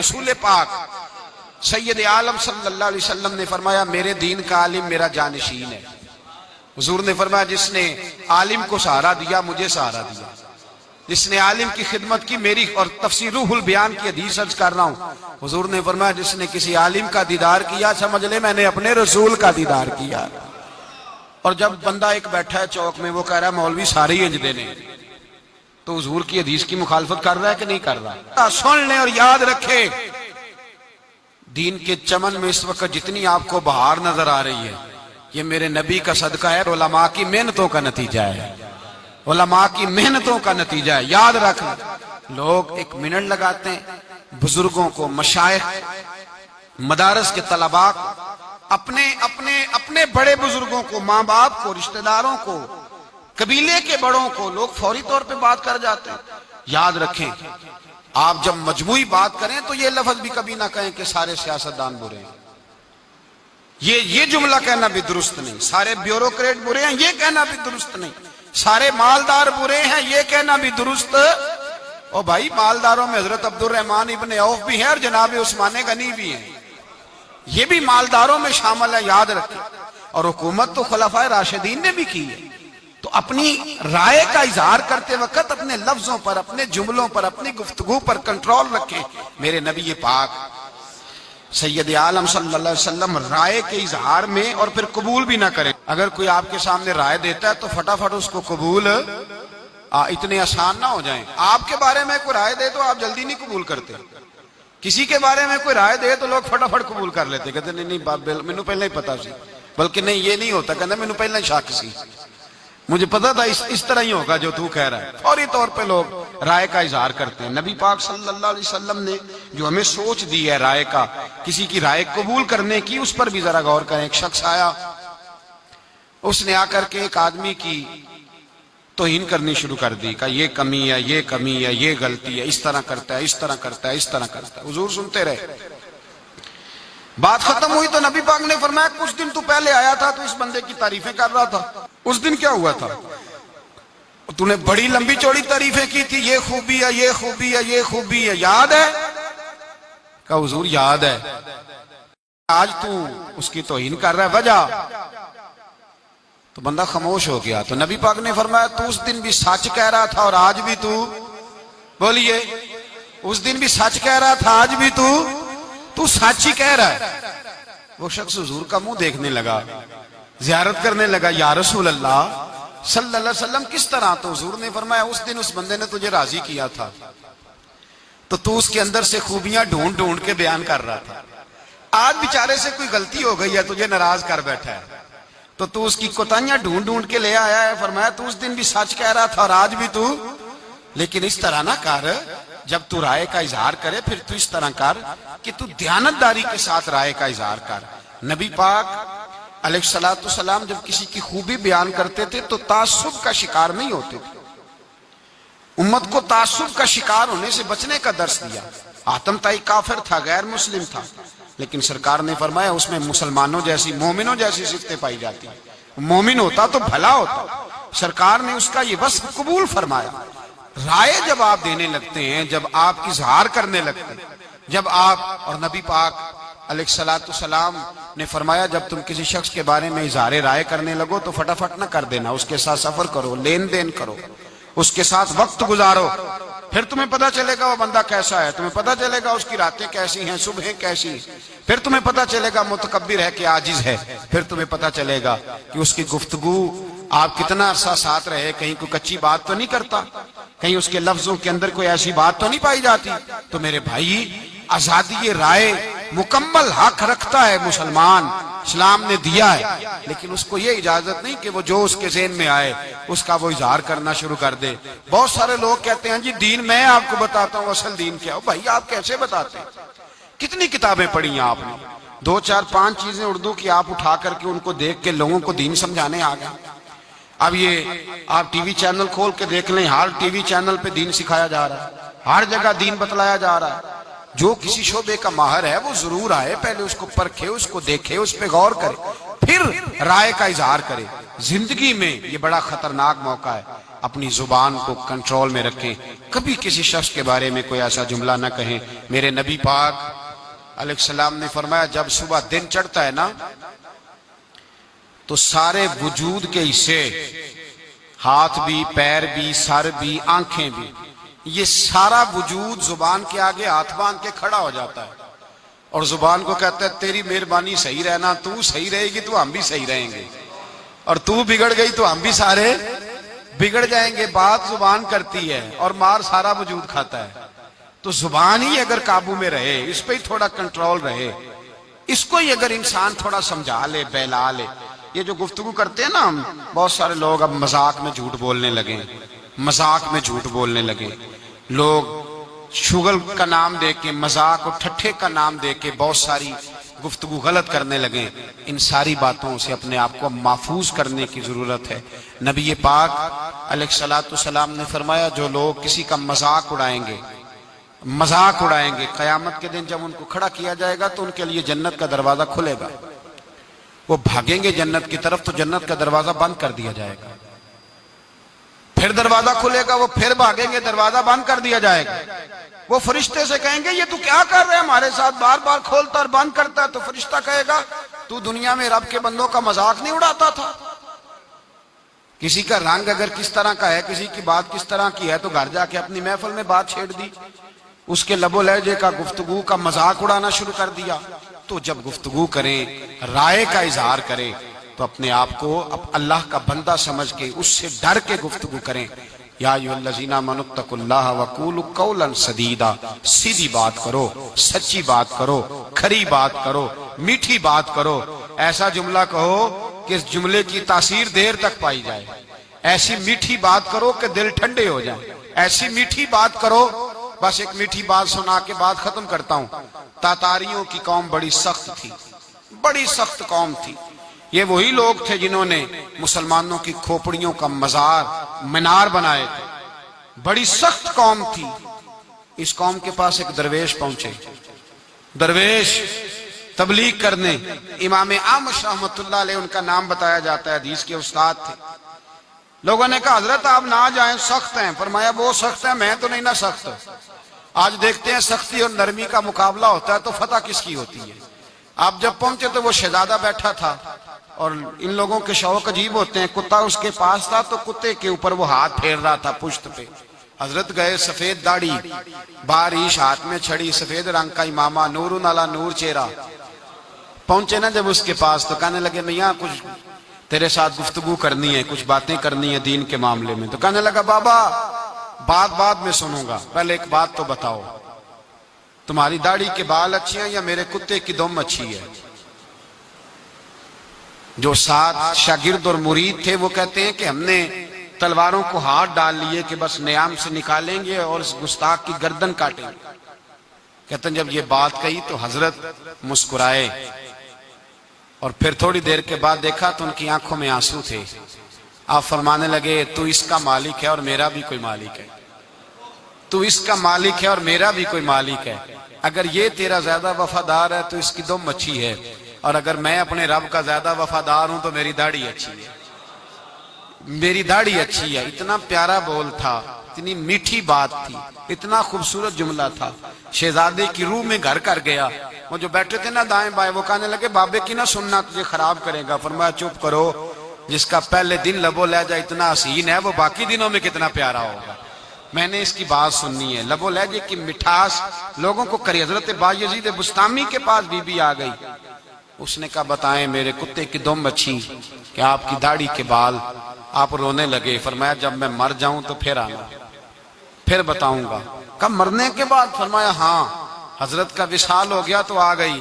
رسول پاک سید عالم صلی اللہ علیہ وسلم نے فرمایا میرے دین کا عالم میرا جانشین ہے۔ حضور نے فرمایا جس نے عالم کو سہارا دیا مجھے سہارا دیا، جس نے عالم کی خدمت کی میری، اور تفسیر روح البیان کی حدیث عرض کر رہا ہوں، حضور نے فرمایا جس نے کسی عالم کا دیدار کیا سمجھ لے میں نے اپنے رسول کا دیدار کیا۔ اور جب بندہ ایک بیٹھا ہے چوک میں وہ کہہ رہا ہے مولوی سارے ہی انج دینے، تو حضور کی حدیث کی مخالفت کر رہا ہے کہ نہیں کر رہا؟ سن لیں اور یاد رکھے، دین کے چمن میں اس وقت جتنی آپ کو بہار نظر آ رہی ہے یہ میرے نبی کا صدقہ ہے، علماء کی محنتوں کا نتیجہ ہے، علماء کی محنتوں کا نتیجہ ہے۔ یاد رکھنا، لوگ ایک منٹ لگاتے ہیں بزرگوں کو، مشائخ، مدارس کے طلباء، اپنے بڑے بزرگوں کو، ماں باپ کو، رشتہ داروں کو، قبیلے کے بڑوں کو لوگ فوری طور پہ بات کر جاتے ہیں۔ یاد رکھیں آپ جب مجموعی بات کریں تو یہ لفظ بھی کبھی نہ کہیں کہ سارے سیاستدان برے ہیں، یہ جملہ کہنا بھی درست نہیں، سارے بیوروکریٹ برے ہیں یہ کہنا بھی درست نہیں، سارے مالدار برے ہیں یہ کہنا بھی درست۔ او بھائی مالداروں میں حضرت عبد الرحمن ابن عوف بھی ہیں اور جناب عثمان غنی بھی ہیں، یہ بھی مالداروں میں شامل ہے، یاد رکھیں۔ اور حکومت تو خلفائے راشدین نے بھی کی ہے، تو اپنی رائے کا اظہار کرتے وقت اپنے لفظوں پر، اپنے جملوں پر، اپنی گفتگو پر کنٹرول رکھیں۔ میرے نبی پاک سید عالم صلی اللہ علیہ وسلم رائے کے اظہار میں اور پھر قبول بھی نہ کرے۔ اگر کوئی آپ کے سامنے رائے دیتا ہے تو فٹافٹ اس کو قبول اتنے آسان نہ ہو جائیں۔ آپ کے بارے میں کوئی رائے دے تو آپ جلدی نہیں قبول کرتے، کسی کے بارے میں کوئی رائے دے تو لوگ فٹافٹ قبول کر لیتے، کہتے نہیں مینوں پہلے ہی پتا سی، بلکہ نہیں یہ نہیں ہوتا، کہتے مینوں پہلے ہی شک سی، مجھے پتا تھا اس طرح ہی ہوگا جو تو کہہ رہا ہے۔ فوری طور پہ لوگ رائے کا اظہار کرتے ہیں۔ نبی پاک صلی اللہ علیہ وسلم نے جو ہمیں سوچ دی ہے رائے کا، کسی کی رائے قبول کرنے کی، اس پر بھی ذرا غور کریں۔ ایک شخص آیا، اس نے آ کر کے ایک آدمی کی توہین کرنی شروع کر دی، کہا یہ کمی ہے، یہ کمی ہے، یہ غلطی ہے، اس طرح کرتا ہے، اس طرح کرتا ہے، اس طرح کرتا ہے۔ حضور سنتے رہے، بات ختم ہوئی تو نبی پاک نے فرمایا کچھ دن تو پہلے آیا تھا تو اس بندے کی تعریفیں کر رہا تھا، اس دن کیا ہوا تھا؟ تو نے بڑی لمبی چوڑی تعریفیں کی تھی، یہ خوبی ہے، یہ خوبی ہے، یہ خوبی ہے، یاد ہے؟ کہا حضور یاد ہے۔ آج تو اس کی توہین کر رہا ہے، وجہ؟ تو بندہ خاموش ہو گیا۔ تو نبی پاک نے فرمایا تو اس دن بھی سچ کہہ رہا تھا اور آج بھی تو، بولیے، اس دن بھی سچ کہہ رہا تھا آج بھی تو سچ ہی کہہ رہا ہے۔ وہ شخص حضور کا منہ دیکھنے لگا، زیارت کرنے لگا، یا رسول اللہ صلی اللہ علیہ وسلم کس طرح؟ تو حضور نے فرمایا اس دن اس بندے نے تجھے راضی کیا تھا تو اس کے اندر سے خوبیاں ڈھونڈ ڈھونڈ کے بیان کر رہا تھا، آج بیچارے سے کوئی غلطی ہو گئی ہے تجھے ناراض کر بیٹھا ہے تو اس کی کوتاہیاں ڈھونڈ ڈھونڈ کے لے آیا ہے۔ فرمایا تو اس دن بھی سچ کہہ رہا تھا اور آج بھی تو، لیکن اس طرح نہ کر، جب تو رائے کا اظہار کرے پھر تو اس طرح کر کہ تو دیانتداری کے ساتھ رائے کا اظہار کر۔ نبی پاک علیہ السلام جب کسی کی خوبی بیان کرتے تھے تو تعصب کا شکار نہیں ہوتے تھے، امت کو تعصب کا شکار ہونے سے بچنے کا درس دیا۔ حاتم طائی کافر تھا، غیر مسلم تھا، لیکن سرکار نے فرمایا اس میں مسلمانوں جیسی، مومنوں جیسی صفتیں پائی جاتی، مومن ہوتا تو بھلا ہوتا۔ سرکار نے اس کا یہ وصف قبول فرمایا۔ رائے جب آپ دینے لگتے ہیں، جب آپ اظہار کرنے لگتے ہیں، جب آپ، اور نبی پاک علیہ السلام نے فرمایا جب تم کسی شخص کے بارے میں اظہار رائے کرنے لگو تو فٹافٹ نہ کر دینا، اس کے ساتھ سفر کرو، لین دین کرو، اس کے ساتھ وقت گزارو، پھر تمہیں پتہ چلے گا وہ بندہ کیسا ہے، تمہیں پتہ چلے گا اس کی راتیں کیسی ہیں، صبحیں کیسی ہیں، پھر تمہیں پتہ چلے گا متکبر ہے کہ عاجز ہے، پھر تمہیں پتہ چلے گا کہ اس کی گفتگو آپ کتنا عرصہ ساتھ رہے، کہیں کوئی کچی بات تو نہیں کرتا، کہیں اس کے لفظوں کے اندر کوئی ایسی بات تو نہیں پائی جاتی۔ تو میرے بھائی آزادی رائے مکمل حق رکھتا ہے مسلمان، اسلام نے دیا ہے، لیکن اس کو یہ اجازت نہیں کہ وہ جو اس کے ذہن میں آئے اس کا وہ اظہار کرنا شروع کر دے۔ بہت سارے لوگ کہتے ہیں جی دین میں آپ کو بتاتا ہوں، اصل دین کیا ہو؟ بھائی آپ کیسے بتاتے ہیں؟ کتنی کتابیں پڑھی ہیں آپ نے؟ 2 4 5 چیزیں اردو کی آپ اٹھا کر کے ان کو دیکھ کے لوگوں کو دین سمجھانے آ گئے۔ اب یہ آپ ٹی وی چینل کھول کے دیکھ لیں، ہر ٹی وی چینل پہ دین سکھایا جا رہا ہے، ہر جگہ دین بتلایا جا رہا ہے۔ جو کسی شعبے کا ماہر ہے وہ ضرور آئے، پہلے اس کو پرکھے، اس کو دیکھے، اس پہ غور کرے، پھر رائے کا اظہار کرے۔ زندگی میں یہ بڑا خطرناک موقع ہے اپنی زبان کو کنٹرول میں رکھیں، کبھی کسی شخص کے بارے میں کوئی ایسا جملہ نہ کہیں۔ میرے نبی پاک علیہ السلام نے فرمایا جب صبح دن چڑھتا ہے نا تو سارے وجود کے حصے، ہاتھ بھی، پیر بھی، سر بھی، آنکھیں بھی، یہ سارا وجود زبان کے آگے ہاتھ باندھ کے کھڑا ہو جاتا ہے اور زبان کو کہتا ہے تیری مہربانی صحیح رہنا، تو صحیح رہے گی تو ہم بھی صحیح رہیں گے، اور تو بگڑ گئی تو ہم بھی سارے بگڑ جائیں گے۔ بات زبان کرتی ہے اور مار سارا وجود کھاتا ہے۔ تو زبان ہی اگر قابو میں رہے، اس پہ ہی تھوڑا کنٹرول رہے، اس کو ہی اگر انسان تھوڑا سمجھا لے، بہلا لے۔ یہ جو گفتگو کرتے ہیں نا ہم، بہت سارے لوگ اب مذاق میں جھوٹ بولنے لگے، مذاق میں جھوٹ بولنے لگے، لوگ شغل کا نام دے کے، مذاق اور ٹھٹھے کا نام دے کے بہت ساری گفتگو غلط کرنے لگے۔ ان ساری باتوں سے اپنے آپ کو محفوظ کرنے کی ضرورت ہے۔ نبی پاک علیہ السلام نے فرمایا جو لوگ کسی کا مذاق اڑائیں گے، قیامت کے دن جب ان کو کھڑا کیا جائے گا تو ان کے لیے جنت کا دروازہ کھلے گا، وہ بھاگیں گے جنت کی طرف تو جنت کا دروازہ بند کر دیا جائے گا، پھر دروازہ کھلے گا، وہ پھر بھاگیں گے، دروازہ بند کر دیا جائے گا۔ وہ فرشتے سے کہیں گے یہ تو کیا کر رہے ہیں، ہمارے ساتھ بار بار کھولتا اور بند کرتا ہے۔ تو فرشتہ کہے گا تو دنیا میں رب کے بندوں کا مذاق نہیں اڑاتا تھا؟ کسی کا رنگ اگر کس طرح کا ہے، کسی کی بات کس طرح کی ہے، تو گھر جا کے اپنی محفل میں بات چھیڑ دی، اس کے لب و لہجے کا، گفتگو کا مذاق اڑانا شروع کر دیا۔ تو جب گفتگو کریں، رائے کا اظہار کریں تو اپنے آپ کو اللہ کا بندہ سمجھ کے اس سے ڈر کے گفتگو کریں۔ یا ایھا الذین آمنوا اتقوا اللہ وقولوا قولا سدیدا، سیدھی بات کرو، سچی بات کرو، کھری بات کرو، میٹھی بات کرو، ایسا جملہ کہو کہ اس جملے کی تاثیر دیر تک پائی جائے، ایسی میٹھی بات کرو کہ دل ٹھنڈے ہو جائیں، ایسی میٹھی بات کرو۔ بس ایک میٹھی بات سنا کے بات ختم کرتا ہوں۔ تاتاریوں کی قوم بڑی سخت تھی، بڑی سخت قوم تھی۔ یہ وہی لوگ تھے جنہوں نے مسلمانوں کی کھوپڑیوں کا مزار، مینار بنائے تھے، بڑی سخت قوم تھی۔ اس قوم کے پاس ایک درویش پہنچے، درویش تبلیغ کرنے۔ امام اعمش رحمۃ اللہ علیہ ان کا نام بتایا جاتا ہے، حدیث کے استاد تھے۔ لوگوں نے کہا حضرت آپ نہ جائیں، سخت ہیں۔ فرمایا وہ سخت ہیں، میں تو نہیں نہ سخت۔ آج دیکھتے ہیں سختی اور نرمی کا مقابلہ ہوتا ہے تو فتح کس کی ہوتی ہے۔ آپ جب پہنچے تو وہ شہزادہ بیٹھا تھا، اور ان لوگوں کے شوق عجیب ہوتے ہیں، کتا اس کے پاس تھا تو کتے کے اوپر وہ ہاتھ پھیر رہا تھا پشت پہ۔ حضرت گئے، سفید داڑھی، باریش ہاتھ میں چھڑی، سفید رنگ کا امامہ، نور علی نور چہرہ۔ پہنچے نا جب اس کے پاس تو کہنے لگے میاں کچھ تیرے ساتھ گفتگو کرنی ہے، کچھ باتیں کرنی ہے دین کے معاملے میں۔ تو کہنے لگا بابا بات بعد میں سنوں گا، پہلے ایک بات تو بتاؤ، تمہاری داڑھی کے بال اچھی ہیں یا میرے کتے کی دم اچھی ہے؟ جو 7 شاگرد اور مرید تھے وہ کہتے ہیں کہ ہم نے تلواروں کو ہاتھ ڈال لیے کہ بس نیام سے نکالیں گے اور اس گستاخ کی گردن کاٹیں گے۔ کہتے ہیں جب یہ بات کہی تو حضرت مسکرائے، اور پھر تھوڑی دیر کے بعد دیکھا تو ان کی آنکھوں میں آنسو تھے۔ آپ فرمانے لگے تو اس کا مالک ہے اور میرا بھی کوئی مالک ہے، تو اس کا مالک ہے اور میرا بھی کوئی مالک ہے۔ اگر یہ تیرا زیادہ وفادار ہے تو اس کی دم اچھی ہے، اور اگر میں اپنے رب کا زیادہ وفادار ہوں تو میری داڑھی اچھی ہے، میری داڑھی اچھی ہے۔ اتنا پیارا بول تھا، اتنی میٹھی بات تھی، اتنا خوبصورت جملہ تھا، شہزادے کی روح میں گھر کر گیا۔ وہ جو بیٹھے تھے نا دائیں بائیں، وہ کہنے لگے بابے کی نہ سننا، تجھے خراب کرے گا۔ فرمایا چپ کرو، جس کا پہلے دن لب و لہجہ اتنا حسین ہے وہ باقی دنوں میں کتنا پیارا ہوگا۔ میں نے اس کی بات سننی ہے، لب و لہجے کی مٹھاس لوگوں کو کری۔ حضرت بایزید بستامی کے پاس بی بی آ گئی، اس نے کہا بتائیں میرے کتے کی دم اچھی کہ آپ کی داڑھی کے بال؟ آپ رونے لگے۔ فرمایا جب میں مر جاؤں تو پھر آنا، پھر بتاؤں گا۔ کہا مرنے کے بعد؟ فرمایا ہاں۔ حضرت کا وصال ہو گیا تو آ گئی،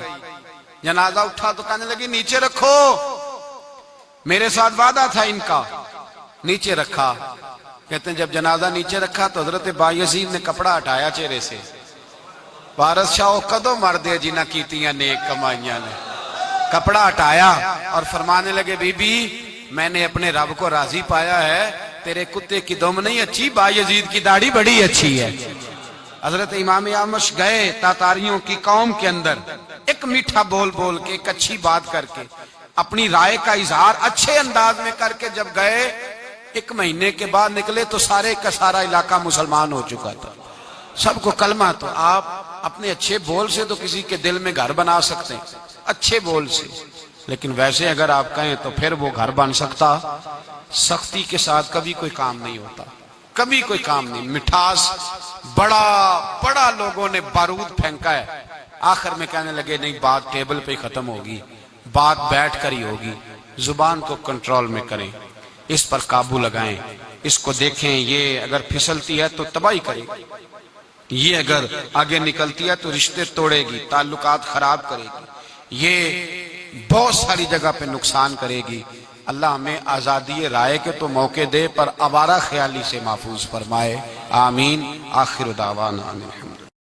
جنازہ اٹھا تو کہنے لگی نیچے رکھو، میرے ساتھ وعدہ تھا ان کا، نیچے رکھا۔ کہتے ہیں جب جنازہ نیچے رکھا تو حضرت بایزید نے کپڑا ہٹایا چہرے سے۔ وارث شاہ کدو مر دے جنہ کیتیاں نیک کمائیاں نے۔ کپڑا ہٹایا اور فرمانے لگے بی بی میں نے اپنے رب کو راضی پایا ہے، تیرے کتے کی دم نہیں اچھی، بایزید کی داڑھی بڑی اچھی ہے۔ حضرت امام اعمش گئے تاتاریوں کی قوم کے اندر، ایک میٹھا بول بول کے، ایک اچھی بات کر کے، اپنی رائے کا اظہار اچھے انداز میں کر کے جب گئے ایک مہینے کے بعد نکلے تو سارے کا سارا علاقہ مسلمان ہو چکا تھا، سب کو کلمہ. تو آپ اپنے اچھے بول سے تو کسی کے دل میں گھر بنا سکتے ہیں، اچھے بول سے، لیکن ویسے اگر آپ کہیں تو پھر وہ گھر بن سکتا؟ سختی کے ساتھ کبھی کوئی کام نہیں ہوتا، کبھی کوئی کام نہیں. مٹھاس بڑا بڑا لوگوں نے بارود پھینکا ہے، آخر میں کہنے لگے نہیں، بات ٹیبل پہ ختم ہوگی، بات بیٹھ کر ہی ہوگی. زبان کو کنٹرول میں کریں، اس پر قابو لگائیں، اس کو دیکھیں. یہ اگر پھسلتی ہے تو تباہی کرے گی، یہ اگر آگے نکلتی ہے تو رشتے توڑے گی، تعلقات خراب کرے گی، یہ بہت ساری جگہ پہ نقصان کرے گی. اللہ ہمیں آزادی رائے کے تو موقع دے، پر آوارہ خیالی سے محفوظ فرمائے. آمین. آخر دعوانا